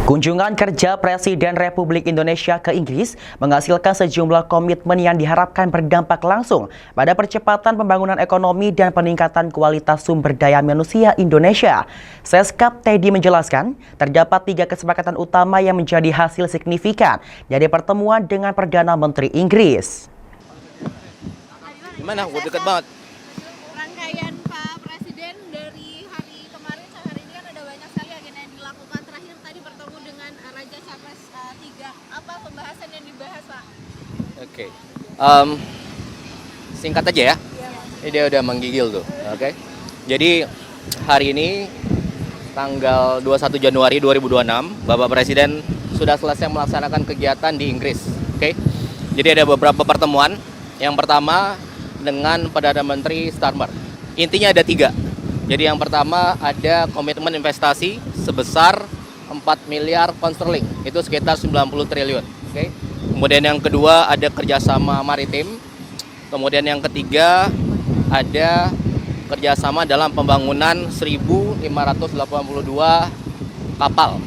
Kunjungan kerja Presiden Republik Indonesia ke Inggris menghasilkan sejumlah komitmen yang diharapkan berdampak langsung pada percepatan pembangunan ekonomi dan peningkatan kualitas sumber daya manusia Indonesia. Seskap Teddy menjelaskan, terdapat 3 kesepakatan utama yang menjadi hasil signifikan dari pertemuan dengan Perdana Menteri Inggris. Gimana? Gue deket banget. Rangkaian Pak Presiden dari hari kemarin sampai hari ini kan ada banyak sekali agenda yang dilakukan. Terakhir tadi bertemu dengan Raja Charles III. Apa pembahasan yang dibahas, Pak? Oke. Singkat aja ya. Ini dia udah menggigil tuh. Oke. Jadi hari ini tanggal 21 Januari 2026, Bapak Presiden sudah selesai melaksanakan kegiatan di Inggris. Oke. Jadi ada beberapa pertemuan. Yang pertama dengan Perdana Menteri Starmer. Intinya ada 3. Jadi yang pertama ada komitmen investasi sebesar 4 miliar pound sterling. Itu sekitar 90 triliun. Oke. Kemudian yang kedua ada kerjasama maritim. Kemudian yang ketiga ada kerjasama dalam pembangunan 1.582 kapal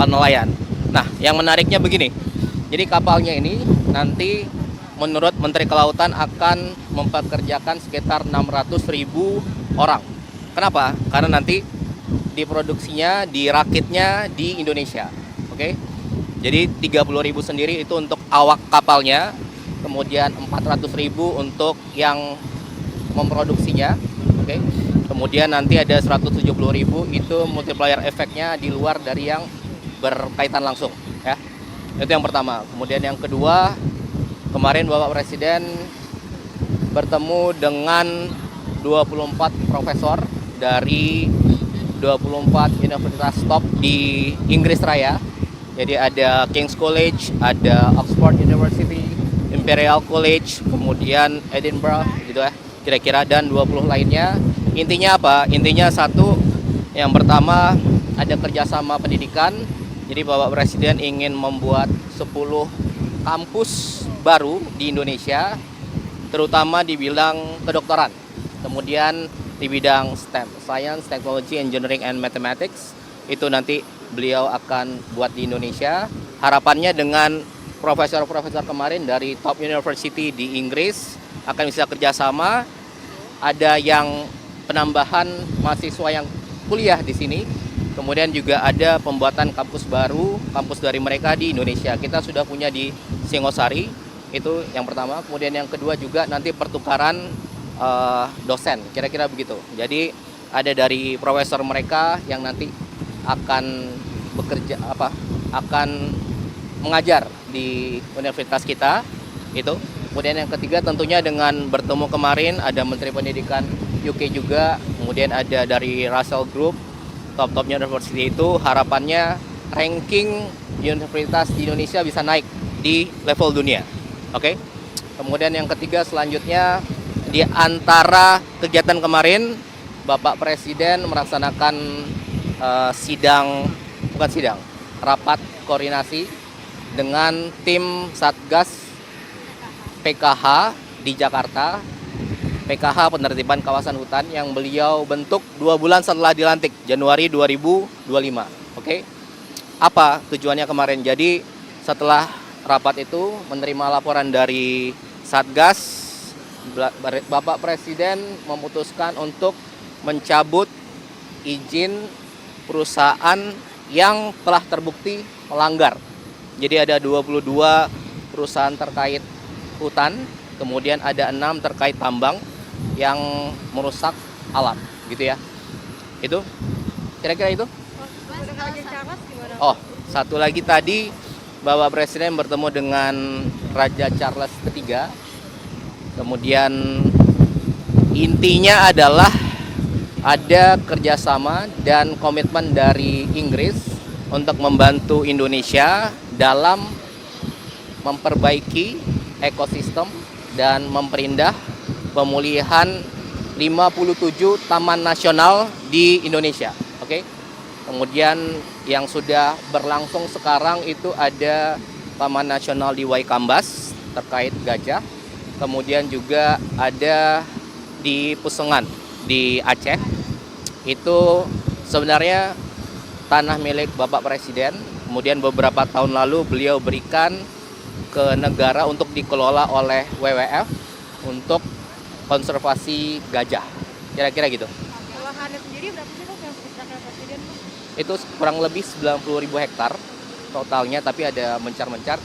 nelayan. Nah, yang menariknya begini. Jadi kapalnya ini nanti menurut Menteri Kelautan akan mempekerjakan sekitar 600.000 orang. Kenapa? Karena nanti diproduksinya, dirakitnya di Indonesia. Oke. Jadi 30.000 sendiri itu untuk awak kapalnya, kemudian 400.000 untuk yang memproduksinya. Oke. Kemudian nanti ada 170.000 itu multiplier efeknya di luar dari yang berkaitan langsung, ya. Itu yang pertama. Kemudian yang kedua, kemarin Bapak Presiden bertemu dengan 24 profesor dari 24 universitas top di Inggris Raya. Jadi ada King's College, ada Oxford University, Imperial College, kemudian Edinburgh gitu ya, kira-kira, dan 20 lainnya. Intinya apa? Intinya satu, yang pertama ada kerjasama pendidikan. Jadi Bapak Presiden ingin membuat 10 kampus baru di Indonesia, terutama di bidang kedokteran, kemudian di bidang STEM, Science, Technology, Engineering, and Mathematics. Itu nanti beliau akan buat di Indonesia. Harapannya dengan profesor-profesor kemarin dari top university di Inggris akan bisa kerjasama. Ada yang penambahan mahasiswa yang kuliah di sini. Kemudian juga ada pembuatan kampus baru, kampus dari mereka di Indonesia. Kita sudah punya di Singosari, itu yang pertama. Kemudian yang kedua juga nanti pertukaran dosen, kira-kira begitu. Jadi ada dari profesor mereka yang nanti akan bekerja akan mengajar di universitas kita itu. Kemudian yang ketiga tentunya dengan bertemu kemarin ada Menteri Pendidikan UK juga, kemudian ada dari Russell Group, top-top university itu, harapannya ranking universitas di Indonesia bisa naik di level dunia. Oke. Kemudian yang ketiga selanjutnya, di antara kegiatan kemarin Bapak Presiden melaksanakan rapat koordinasi dengan tim Satgas PKH di Jakarta. PKH penertiban kawasan hutan yang beliau bentuk 2 bulan setelah dilantik, Januari 2025. Oke. Apa tujuannya kemarin? Jadi setelah rapat itu menerima laporan dari Satgas, Bapak Presiden memutuskan untuk mencabut izin perusahaan yang telah terbukti melanggar. Jadi ada 22 perusahaan terkait hutan, kemudian ada 6 terkait tambang yang merusak alam, gitu ya. Itu kira-kira itu. Oh, satu lagi tadi Bapak Presiden bertemu dengan Raja Charles III. Kemudian intinya adalah ada kerjasama dan komitmen dari Inggris untuk membantu Indonesia dalam memperbaiki ekosistem dan memperindah pemulihan 57 taman nasional di Indonesia. Oke. Kemudian yang sudah berlangsung sekarang itu ada Taman Nasional di Waikambas terkait gajah. Kemudian juga ada di Pusengan di Aceh. Itu sebenarnya tanah milik Bapak Presiden. Kemudian beberapa tahun lalu beliau berikan ke negara untuk dikelola oleh WWF untuk konservasi gajah. Kira-kira gitu. Lahannya sendiri berapa sih Mas yang diserahkan Presiden? Itu kurang lebih 90.000 hektar totalnya, tapi ada mencar-mencar.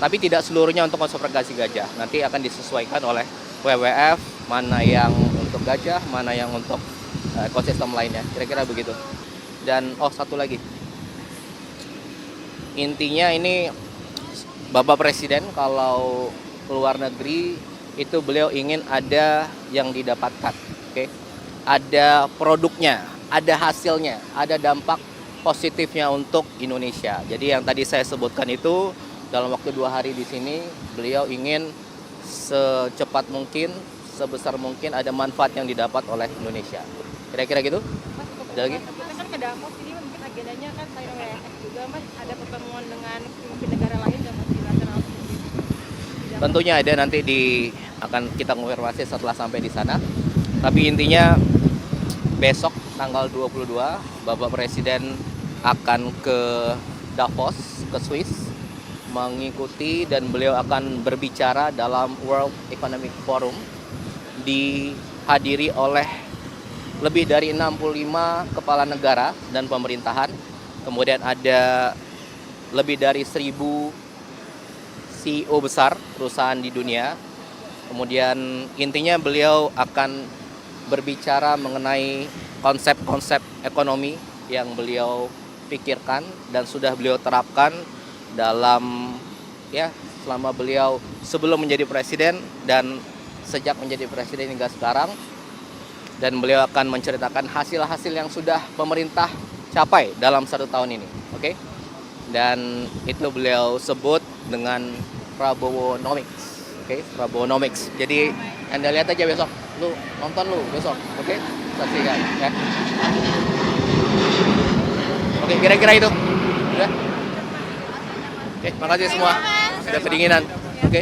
Tapi tidak seluruhnya untuk konservasi gajah. Nanti akan disesuaikan oleh WWF, mana yang untuk gajah, mana yang untuk ekosistem lainnya. Kira-kira begitu. Dan satu lagi. Intinya ini Bapak Presiden kalau keluar negeri itu beliau ingin ada yang didapatkan. Oke. Ada produknya, ada hasilnya, ada dampak positifnya untuk Indonesia. Jadi yang tadi saya sebutkan itu dalam waktu 2 hari di sini beliau ingin secepat mungkin, sebesar mungkin ada manfaat yang didapat oleh Indonesia. Kira-kira gitu? Mas, untuk Ada lagi? kita kan ke Davos ini mungkin agendanya kan saya WWF juga Mas, ada pertemuan dengan pemimpin negara lain dan multilateral seperti itu. Tentunya ada, nanti akan kita konfirmasi setelah sampai di sana. Tapi intinya besok tanggal 22 Bapak Presiden akan ke Davos, ke Swiss, mengikuti dan beliau akan berbicara dalam World Economic Forum, dihadiri oleh lebih dari 65 kepala negara dan pemerintahan. Kemudian ada lebih dari 1.000 CEO besar perusahaan di dunia. Kemudian intinya beliau akan berbicara mengenai konsep-konsep ekonomi yang beliau pikirkan dan sudah beliau terapkan dalam selama beliau sebelum menjadi presiden dan sejak menjadi presiden hingga sekarang. Dan beliau akan menceritakan hasil-hasil yang sudah pemerintah capai dalam 1 tahun ini. Oke? Dan itu beliau sebut dengan Prabowonomics. Oke, Prabowonomics. Jadi Anda lihat aja besok, nonton besok, oke? Saksikan ya. Oke, kira-kira itu. Udah? Oke, makasih semua. Sudah kedinginan. Oke.